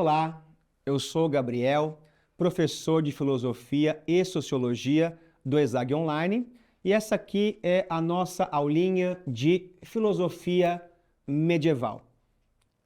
Olá, eu sou Gabriel, professor de Filosofia e Sociologia do ESAG Online, e essa aqui é a nossa aulinha de Filosofia Medieval.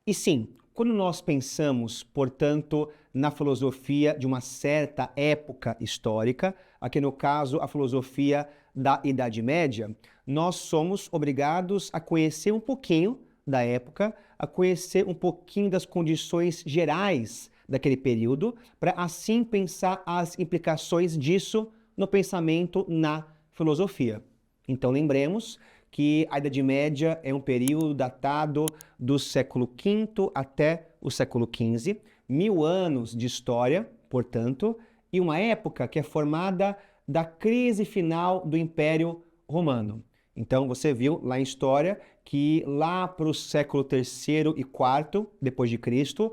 E sim, quando nós pensamos, portanto, na filosofia de uma certa época histórica, aqui no caso a filosofia da Idade Média, nós somos obrigados a conhecer um pouquinho da época, a conhecer um pouquinho das condições gerais daquele período, para assim pensar as implicações disso no pensamento na filosofia. Então lembremos que a Idade Média é um período datado do século V até o século XV, 1000 anos de história, portanto, e uma época que é formada da crise final do Império Romano. Então você viu lá em história que lá para o século III e IV depois de Cristo,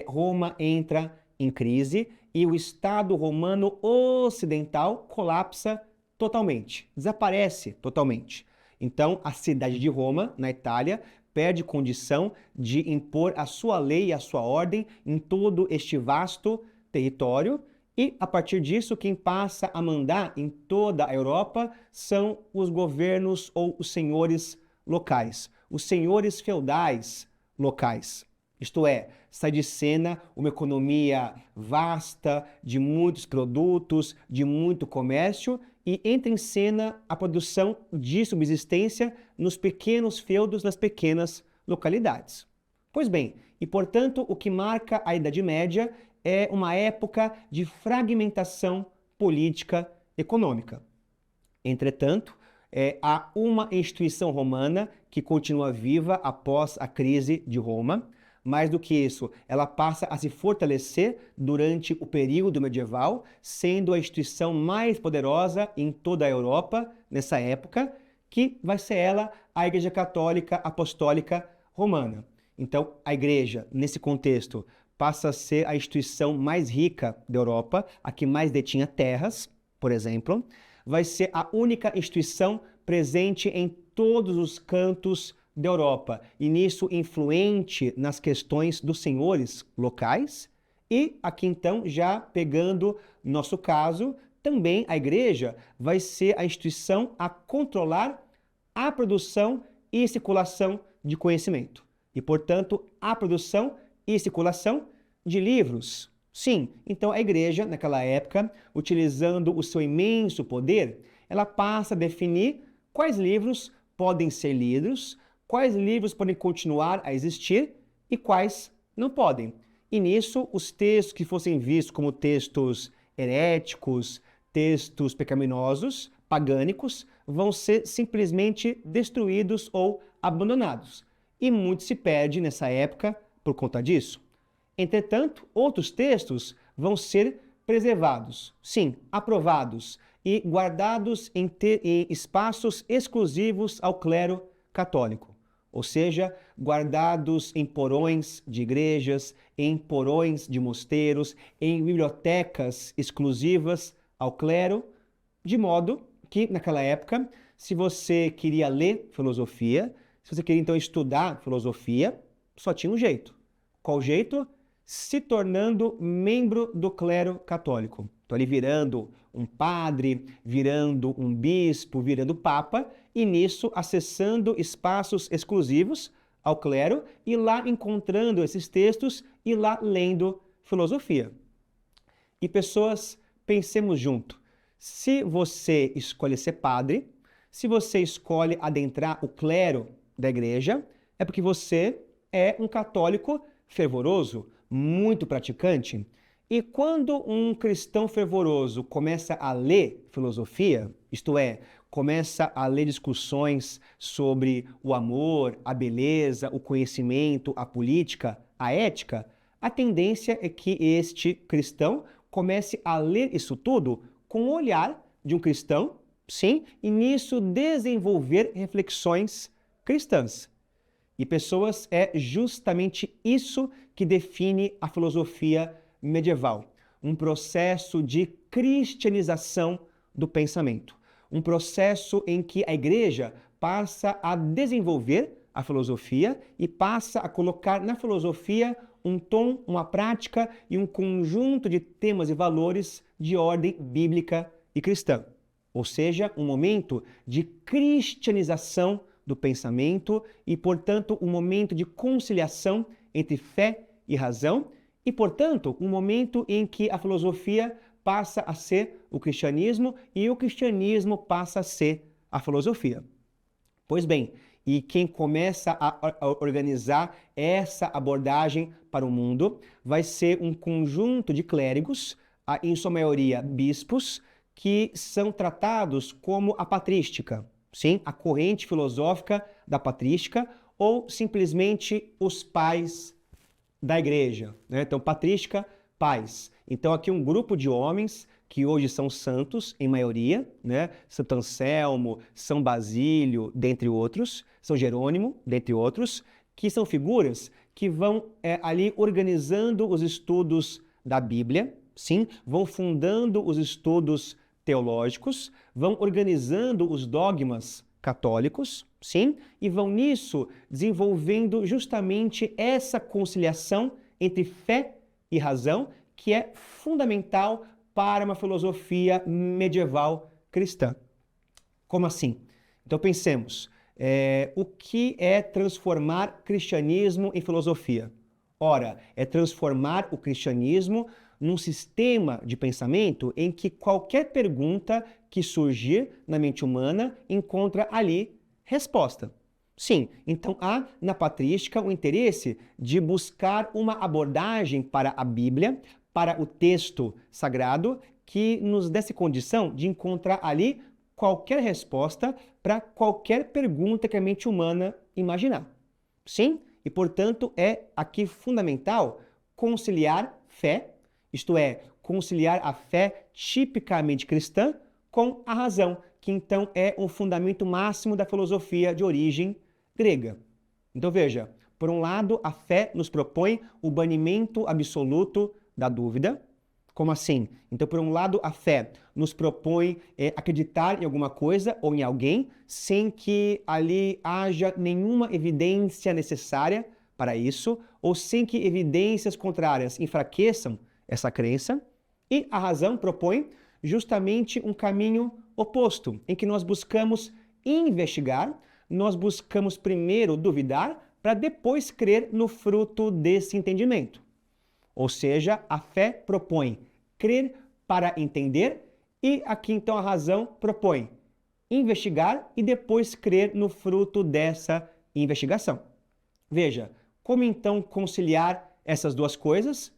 Roma entra em crise e o Estado romano ocidental colapsa totalmente, desaparece totalmente. Então, a cidade de Roma, na Itália, perde condição de impor a sua lei e a sua ordem em todo este vasto território, e, a partir disso, quem passa a mandar em toda a Europa são os governos ou os senhores locais, os senhores feudais locais. Isto é, sai de cena uma economia vasta, de muitos produtos, de muito comércio, e entra em cena a produção de subsistência nos pequenos feudos, nas pequenas localidades. Pois bem, e portanto o que marca a Idade Média é uma época de fragmentação política econômica. Entretanto, há uma instituição romana que continua viva após a crise de Roma. Mais do que isso, ela passa a se fortalecer durante o período medieval, sendo a instituição mais poderosa em toda a Europa nessa época, que vai ser ela, a Igreja Católica Apostólica Romana. Então, a Igreja, nesse contexto, passa a ser a instituição mais rica da Europa, a que mais detinha terras, por exemplo. Vai ser a única instituição presente em todos os cantos da Europa, e nisso influente nas questões dos senhores locais. E aqui então, já pegando nosso caso, também a igreja vai ser a instituição a controlar a produção e circulação de conhecimento. E, portanto, a produção e circulação de livros. Sim, então a igreja, naquela época, utilizando o seu imenso poder, ela passa a definir quais livros podem ser lidos, quais livros podem continuar a existir e quais não podem. E nisso, os textos que fossem vistos como textos heréticos, textos pecaminosos, pagânicos, vão ser simplesmente destruídos ou abandonados. E muito se perde nessa época por conta disso. Entretanto, outros textos vão ser preservados, sim, aprovados e guardados em espaços exclusivos ao clero católico. Ou seja, guardados em porões de igrejas, em porões de mosteiros, em bibliotecas exclusivas ao clero, de modo que, naquela época, se você queria ler filosofia, se você queria então estudar filosofia, só tinha um jeito. Qual jeito? Se tornando membro do clero católico. Então, ali virando um padre, virando um bispo, virando papa, e nisso acessando espaços exclusivos ao clero e lá encontrando esses textos e lá lendo filosofia. E pessoas, pensemos junto. Se você escolhe ser padre, se você escolhe adentrar o clero da igreja, é porque você é um católico fervoroso, muito praticante. E quando um cristão fervoroso começa a ler filosofia, isto é, começa a ler discussões sobre o amor, a beleza, o conhecimento, a política, a ética, a tendência é que este cristão comece a ler isso tudo com o olhar de um cristão, sim, e nisso desenvolver reflexões cristãs. E pessoas, é justamente isso que define a filosofia medieval. Um processo de cristianização do pensamento. Um processo em que a igreja passa a desenvolver a filosofia e passa a colocar na filosofia um tom, uma prática e um conjunto de temas e valores de ordem bíblica e cristã. Ou seja, um momento de cristianização do pensamento e, portanto, um momento de conciliação entre fé e razão e, portanto, um momento em que a filosofia passa a ser o cristianismo e o cristianismo passa a ser a filosofia. Pois bem, e quem começa a organizar essa abordagem para o mundo vai ser um conjunto de clérigos, em sua maioria bispos, que são tratados como a patrística, sim, a corrente filosófica da patrística, ou simplesmente os pais da igreja, né? Então, patrística, pais. Então, aqui um grupo de homens que hoje são santos, em maioria, né? Santo Anselmo, São Basílio, dentre outros, São Jerônimo, dentre outros, que são figuras que vão ali organizando os estudos da Bíblia, sim, vão fundando os estudos teológicos, vão organizando os dogmas católicos, sim, e vão nisso desenvolvendo justamente essa conciliação entre fé e razão, que é fundamental para uma filosofia medieval cristã. Como assim? Então pensemos, o que é transformar cristianismo em filosofia? Ora, é transformar o cristianismo num sistema de pensamento em que qualquer pergunta que surgir na mente humana encontra ali resposta. Sim, então há na patrística o interesse de buscar uma abordagem para a Bíblia, para o texto sagrado, que nos desse condição de encontrar ali qualquer resposta para qualquer pergunta que a mente humana imaginar. Sim, e portanto é aqui fundamental conciliar fé, isto é, conciliar a fé tipicamente cristã com a razão, que então é um fundamento máximo da filosofia de origem grega. Então veja, por um lado, a fé nos propõe o banimento absoluto da dúvida. Como assim? Então, por um lado, a fé nos propõe acreditar em alguma coisa ou em alguém sem que ali haja nenhuma evidência necessária para isso, ou sem que evidências contrárias enfraqueçam essa crença. E a razão propõe justamente um caminho oposto, em que nós buscamos investigar, nós buscamos primeiro duvidar, para depois crer no fruto desse entendimento. Ou seja, a fé propõe crer para entender e aqui então a razão propõe investigar e depois crer no fruto dessa investigação. Veja, como então conciliar essas duas coisas?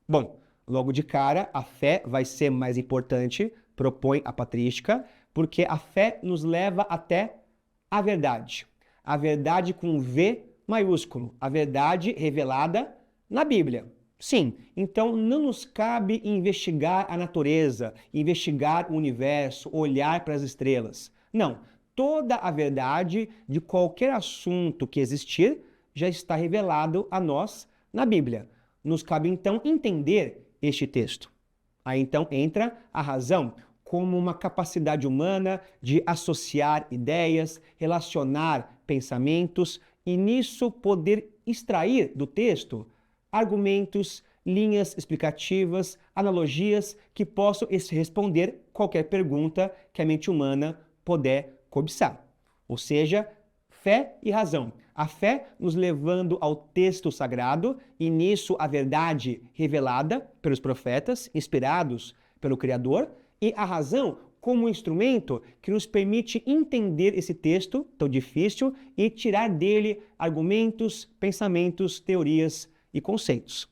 Bom, logo de cara, a fé vai ser mais importante, propõe a patrística, porque a fé nos leva até a verdade. A verdade com V maiúsculo, a verdade revelada na Bíblia. Sim, então não nos cabe investigar a natureza, investigar o universo, olhar para as estrelas. Não, toda a verdade de qualquer assunto que existir já está revelado a nós na Bíblia. Nos cabe então entender este texto. Aí então entra a razão como uma capacidade humana de associar ideias, relacionar pensamentos e nisso poder extrair do texto argumentos, linhas explicativas, analogias que possam responder qualquer pergunta que a mente humana puder cobiçar. Ou seja, fé e razão. A fé nos levando ao texto sagrado e nisso a verdade revelada pelos profetas, inspirados pelo Criador, e a razão como um instrumento que nos permite entender esse texto tão difícil e tirar dele argumentos, pensamentos, teorias e conceitos.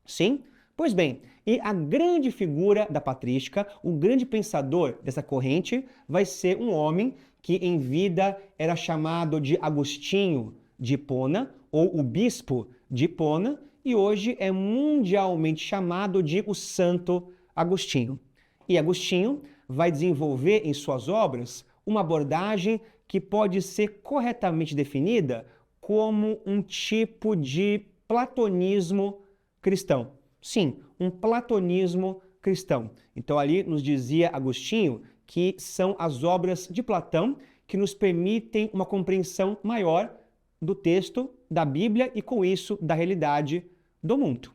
Sim? Pois bem, e a grande figura da patrística, o grande pensador dessa corrente, vai ser um homem que em vida era chamado de Agostinho de Hipona, ou o bispo de Hipona, e hoje é mundialmente chamado de o Santo Agostinho. E Agostinho vai desenvolver em suas obras uma abordagem que pode ser corretamente definida como um tipo de platonismo cristão. Sim, um platonismo cristão. Então ali nos dizia Agostinho que são as obras de Platão que nos permitem uma compreensão maior do texto da Bíblia e com isso da realidade do mundo.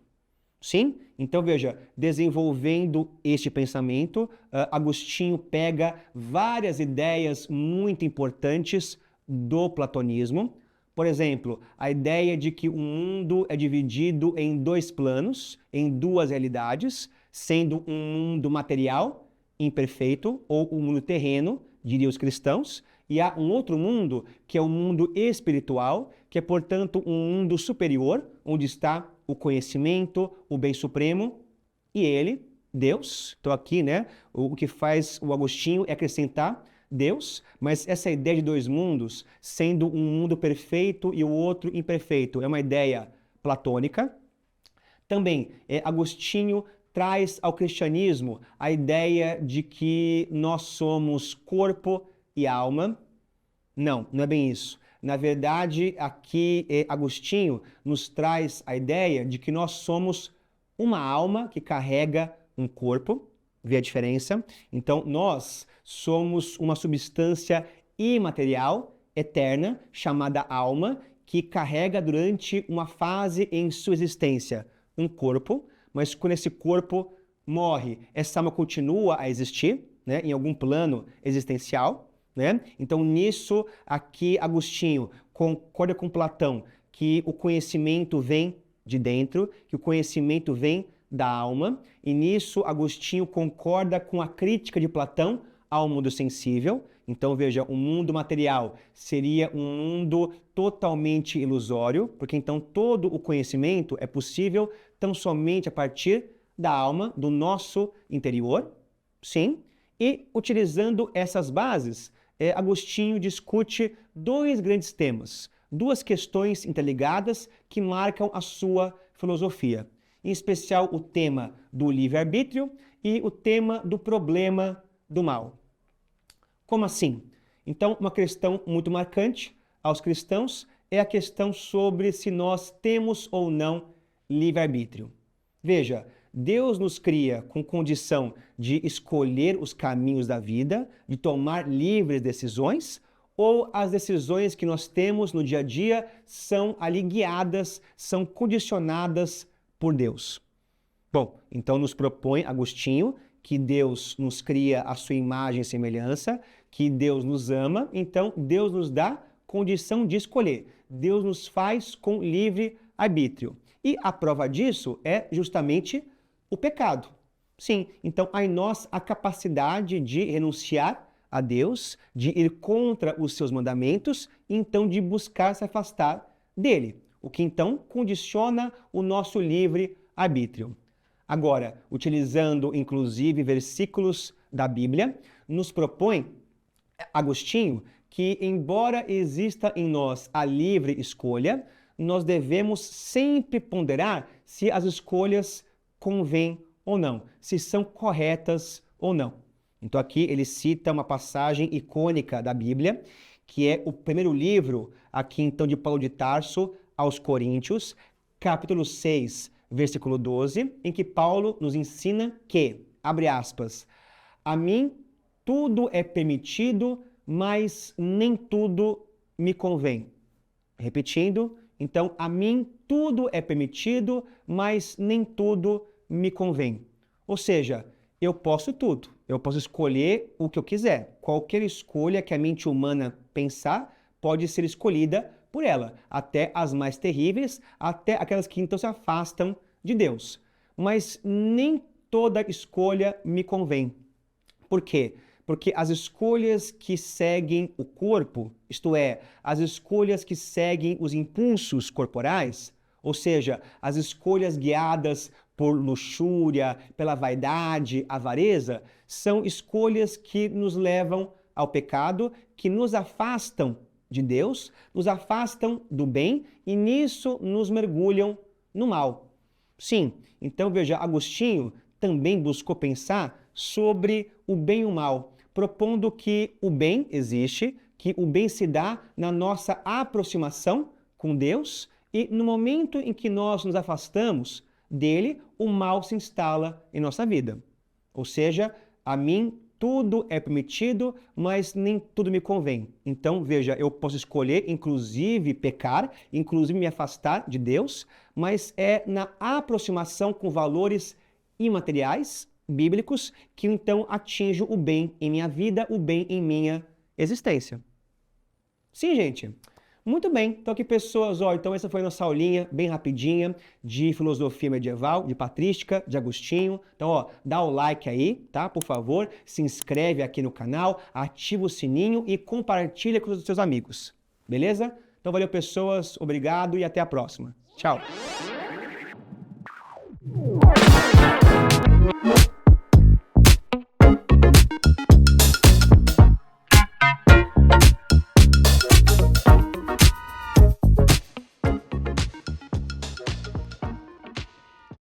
Sim? Então, veja, desenvolvendo este pensamento, Agostinho pega várias ideias muito importantes do platonismo. Por exemplo, a ideia de que o mundo é dividido em dois planos, em duas realidades, sendo um mundo material, imperfeito, ou um mundo terreno, diriam os cristãos, e há um outro mundo, que é o mundo espiritual, que é, portanto, um mundo superior, onde está o conhecimento, o bem supremo, e ele, Deus. Estou aqui, né? O que faz o Agostinho é acrescentar Deus, mas essa ideia de dois mundos, sendo um mundo perfeito e o outro imperfeito, é uma ideia platônica. Também, Agostinho traz ao cristianismo a ideia de que nós somos corpo e alma. Não, não é bem isso. Na verdade, aqui Agostinho nos traz a ideia de que nós somos uma alma que carrega um corpo. Vê a diferença? Então, nós somos uma substância imaterial, eterna, chamada alma, que carrega durante uma fase em sua existência um corpo, mas quando esse corpo morre, essa alma continua a existir, né, em algum plano existencial, né? Então, nisso, aqui Agostinho concorda com Platão que o conhecimento vem de dentro, que o conhecimento vem da alma, e nisso Agostinho concorda com a crítica de Platão ao mundo sensível. Então, veja, o mundo material seria um mundo totalmente ilusório, porque então todo o conhecimento é possível tão somente a partir da alma, do nosso interior, sim, e utilizando essas bases, Agostinho discute dois grandes temas, duas questões interligadas que marcam a sua filosofia. Em especial o tema do livre-arbítrio e o tema do problema do mal. Como assim? Então, uma questão muito marcante aos cristãos é a questão sobre se nós temos ou não livre-arbítrio. Veja, Deus nos cria com condição de escolher os caminhos da vida, de tomar livres decisões, ou as decisões que nós temos no dia a dia são ali guiadas, são condicionadas por Deus? Bom, então nos propõe Agostinho que Deus nos cria a sua imagem e semelhança, que Deus nos ama, então Deus nos dá condição de escolher. Deus nos faz com livre arbítrio. E a prova disso é justamente o pecado. Sim, então há em nós a capacidade de renunciar a Deus, de ir contra os seus mandamentos, e então de buscar se afastar dele, o que então condiciona o nosso livre arbítrio. Agora, utilizando inclusive versículos da Bíblia, nos propõe Agostinho que, embora exista em nós a livre escolha, nós devemos sempre ponderar se as escolhas convêm ou não, se são corretas ou não. Então aqui ele cita uma passagem icônica da Bíblia, que é o primeiro livro, aqui então de Paulo de Tarso aos Coríntios, capítulo 6, versículo 12, em que Paulo nos ensina que, abre aspas, a mim tudo é permitido, mas nem tudo me convém. Repetindo, então, a mim tudo é permitido, mas nem tudo me convém. Ou seja, eu posso tudo, eu posso escolher o que eu quiser. Qualquer escolha que a mente humana pensar pode ser escolhida por ela, até as mais terríveis, até aquelas que então se afastam de Deus. Mas nem toda escolha me convém. Por quê? Porque as escolhas que seguem o corpo, isto é, as escolhas que seguem os impulsos corporais, ou seja, as escolhas guiadas por luxúria, pela vaidade, avareza, são escolhas que nos levam ao pecado, que nos afastam de Deus, nos afastam do bem e nisso nos mergulham no mal. Sim, então veja, Agostinho também buscou pensar sobre o bem e o mal, propondo que o bem existe, que o bem se dá na nossa aproximação com Deus e no momento em que nós nos afastamos dele, o mal se instala em nossa vida. Ou seja, a mim tudo é permitido, mas nem tudo me convém. Então, veja, eu posso escolher, inclusive, pecar, inclusive me afastar de Deus, mas é na aproximação com valores imateriais, bíblicos, que então atinjo o bem em minha vida, o bem em minha existência. Sim, gente. Muito bem, então aqui pessoas, ó, então essa foi a nossa aulinha bem rapidinha de filosofia medieval, de patrística, de Agostinho. Então, ó, dá o like aí, tá? Por favor, se inscreve aqui no canal, ativa o sininho e compartilha com os seus amigos. Beleza? Então valeu pessoas, obrigado e até a próxima. Tchau!